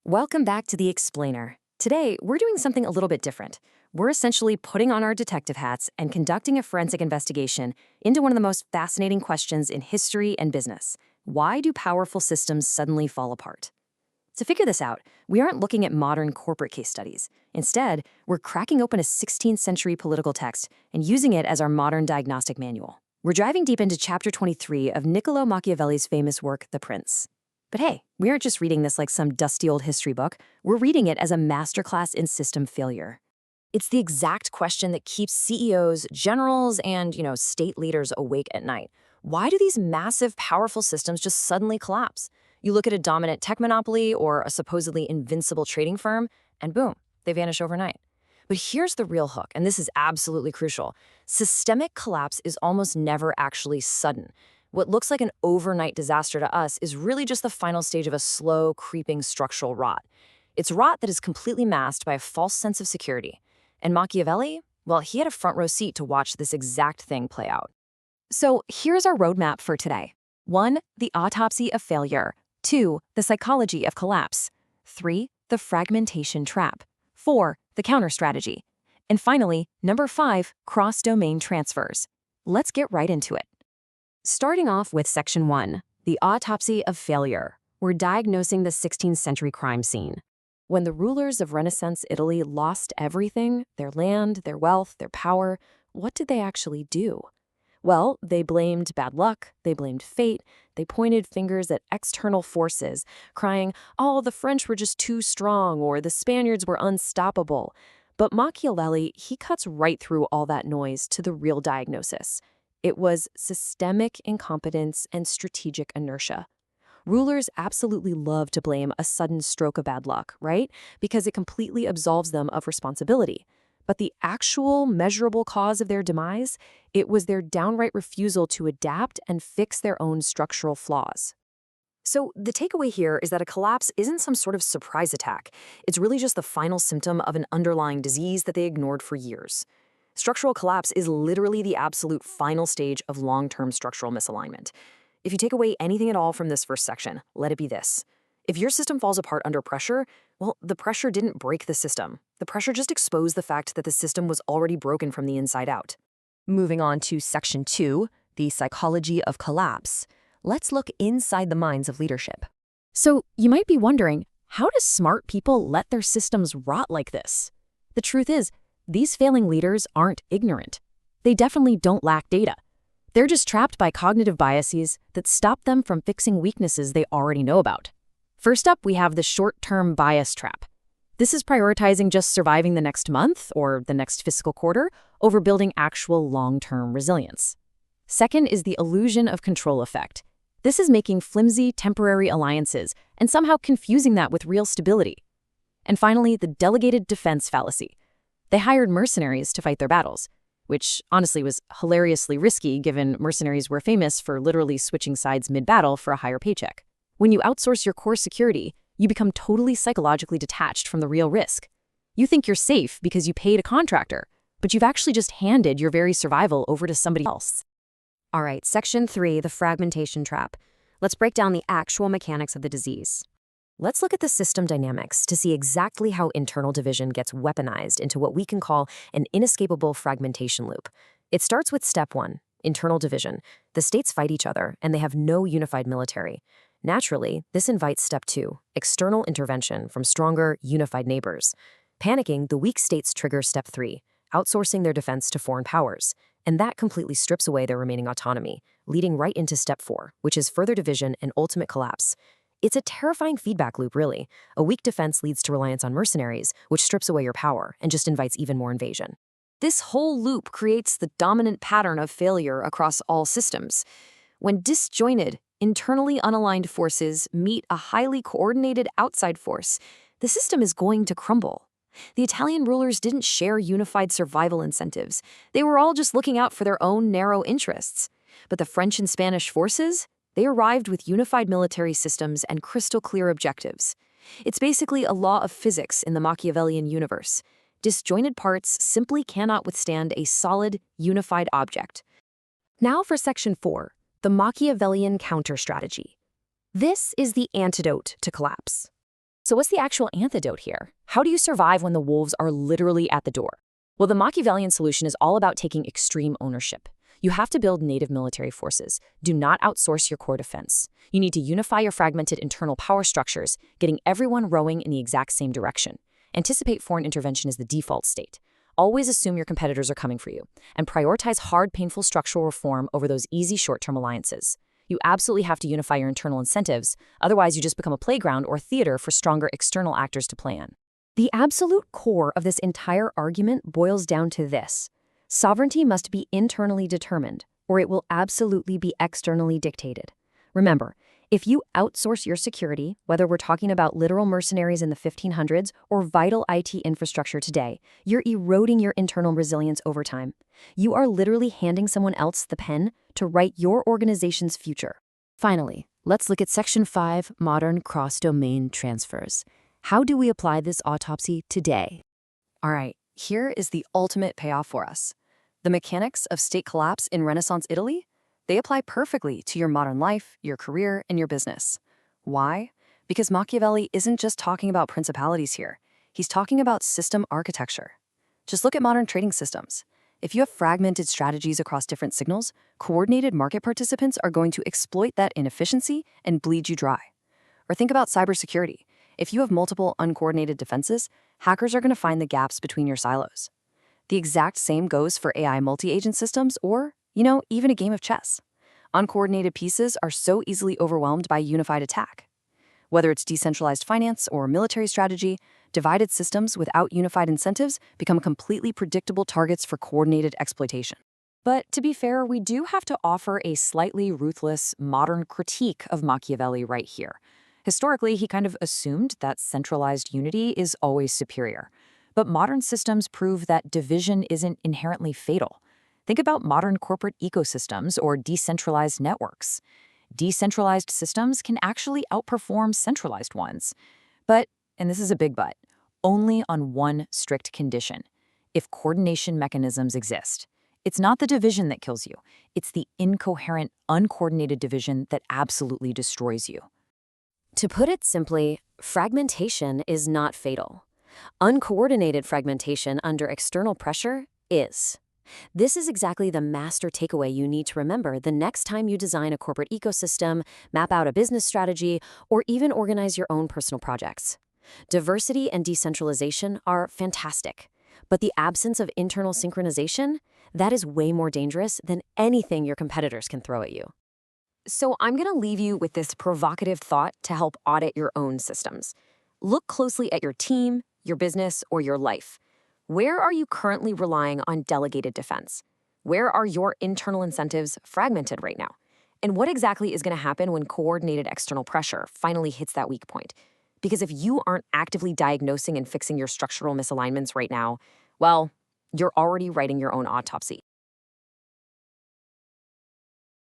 Welcome back to The Explainer. Today, we're doing something a little bit different. We're essentially putting on our detective hats and conducting a forensic investigation into one of the most fascinating questions in history and business. Why do powerful systems suddenly fall apart? To figure this out, we aren't looking at modern corporate case studies. Instead, we're cracking open a 16th century political text and using it as our modern diagnostic manual. We're driving deep into chapter 23 of Niccolo Machiavelli's famous work, The Prince. But hey, we aren't just reading this like some dusty old history book. We're reading it as a masterclass in system failure. It's the exact question that keeps CEOs, generals, and, state leaders awake at night. Why do these massive, powerful systems just suddenly collapse? You look at a dominant tech monopoly or a supposedly invincible trading firm, and boom, they vanish overnight. But here's the real hook, and this is absolutely crucial. Systemic collapse is almost never actually sudden. What looks like an overnight disaster to us is really just the final stage of a slow, creeping structural rot. It's rot that is completely masked by a false sense of security. And Machiavelli, well, he had a front row seat to watch this exact thing play out. So here's our roadmap for today. 1. The autopsy of failure. 2. The psychology of collapse. 3. The fragmentation trap. 4. The counter strategy. And finally, number 5, cross-domain transfers. Let's get right into it. Starting off with Section 1, the autopsy of failure. We're diagnosing the 16th century crime scene. When the rulers of Renaissance Italy lost everything, their land, their wealth, their power, what did they actually do? Well, they blamed bad luck, they blamed fate, they pointed fingers at external forces, crying, oh, the French were just too strong, or the Spaniards were unstoppable. But Machiavelli, he cuts right through all that noise to the real diagnosis. It was systemic incompetence and strategic inertia. Rulers absolutely love to blame a sudden stroke of bad luck, right? Because it completely absolves them of responsibility. But the actual measurable cause of their demise, it was their downright refusal to adapt and fix their own structural flaws. So the takeaway here is that a collapse isn't some sort of surprise attack. It's really just the final symptom of an underlying disease that they ignored for years. Structural collapse is literally the absolute final stage of long-term structural misalignment. If you take away anything at all from this first section, let it be this. If your system falls apart under pressure, well, the pressure didn't break the system. The pressure just exposed the fact that the system was already broken from the inside out. Moving on to Section 2, the psychology of collapse. Let's look inside the minds of leadership. So you might be wondering, how do smart people let their systems rot like this? The truth is, these failing leaders aren't ignorant. They definitely don't lack data. They're just trapped by cognitive biases that stop them from fixing weaknesses they already know about. First up, we have the short-term bias trap. This is prioritizing just surviving the next month or the next fiscal quarter over building actual long-term resilience. Second is the illusion of control effect. This is making flimsy, temporary alliances and somehow confusing that with real stability. And finally, the delegated defense fallacy. They hired mercenaries to fight their battles, which honestly was hilariously risky given mercenaries were famous for literally switching sides mid-battle for a higher paycheck. When you outsource your core security, you become totally psychologically detached from the real risk. You think you're safe because you paid a contractor, but you've actually just handed your very survival over to somebody else. All right, Section 3, the fragmentation trap. Let's break down the actual mechanics of the disease. Let's look at the system dynamics to see exactly how internal division gets weaponized into what we can call an inescapable fragmentation loop. It starts with step 1, internal division. The states fight each other, and they have no unified military. Naturally, this invites step 2, external intervention from stronger, unified neighbors. Panicking, the weak states trigger step 3, outsourcing their defense to foreign powers. And that completely strips away their remaining autonomy, leading right into step 4, which is further division and ultimate collapse. It's a terrifying feedback loop, really. A weak defense leads to reliance on mercenaries, which strips away your power and just invites even more invasion. This whole loop creates the dominant pattern of failure across all systems. When disjointed, internally unaligned forces meet a highly coordinated outside force, the system is going to crumble. The Italian rulers didn't share unified survival incentives. They were all just looking out for their own narrow interests. But the French and Spanish forces? They arrived with unified military systems and crystal-clear objectives. It's basically a law of physics in the Machiavellian universe. Disjointed parts simply cannot withstand a solid, unified object. Now for Section 4, the Machiavellian counter strategy. This is the antidote to collapse. So what's the actual antidote here? How do you survive when the wolves are literally at the door? Well, the Machiavellian solution is all about taking extreme ownership. You have to build native military forces. Do not outsource your core defense. You need to unify your fragmented internal power structures, getting everyone rowing in the exact same direction. Anticipate foreign intervention as the default state. Always assume your competitors are coming for you, and prioritize hard, painful structural reform over those easy short-term alliances. You absolutely have to unify your internal incentives, otherwise you just become a playground or theater for stronger external actors to play in. The absolute core of this entire argument boils down to this. Sovereignty must be internally determined, or it will absolutely be externally dictated. Remember, if you outsource your security, whether we're talking about literal mercenaries in the 1500s or vital IT infrastructure today, you're eroding your internal resilience over time. You are literally handing someone else the pen to write your organization's future. Finally, let's look at Section 5, Modern Cross-Domain Transfers. How do we apply this autopsy today? All right, here is the ultimate payoff for us. The mechanics of state collapse in Renaissance Italy, they apply perfectly to your modern life, your career, and your business. Why? Because Machiavelli isn't just talking about principalities here. He's talking about system architecture. Just look at modern trading systems. If you have fragmented strategies across different signals, coordinated market participants are going to exploit that inefficiency and bleed you dry. Or think about cybersecurity. If you have multiple uncoordinated defenses, hackers are going to find the gaps between your silos. The exact same goes for AI multi-agent systems or, even a game of chess. Uncoordinated pieces are so easily overwhelmed by unified attack. Whether it's decentralized finance or military strategy, divided systems without unified incentives become completely predictable targets for coordinated exploitation. But to be fair, we do have to offer a slightly ruthless, modern critique of Machiavelli right here. Historically, he kind of assumed that centralized unity is always superior. But modern systems prove that division isn't inherently fatal. Think about modern corporate ecosystems or decentralized networks. Decentralized systems can actually outperform centralized ones. But, and this is a big but, only on one strict condition: if coordination mechanisms exist. It's not the division that kills you. It's the incoherent, uncoordinated division that absolutely destroys you. To put it simply, fragmentation is not fatal. Uncoordinated fragmentation under external pressure is. This is exactly the master takeaway you need to remember the next time you design a corporate ecosystem, map out a business strategy, or even organize your own personal projects. Diversity and decentralization are fantastic, but the absence of internal synchronization, that is way more dangerous than anything your competitors can throw at you. So I'm going to leave you with this provocative thought to help audit your own systems. Look closely at your team, your business, or your life. Where are you currently relying on delegated defense? Where are your internal incentives fragmented right now? And what exactly is going to happen when coordinated external pressure finally hits that weak point? Because if you aren't actively diagnosing and fixing your structural misalignments right now, well, you're already writing your own autopsy.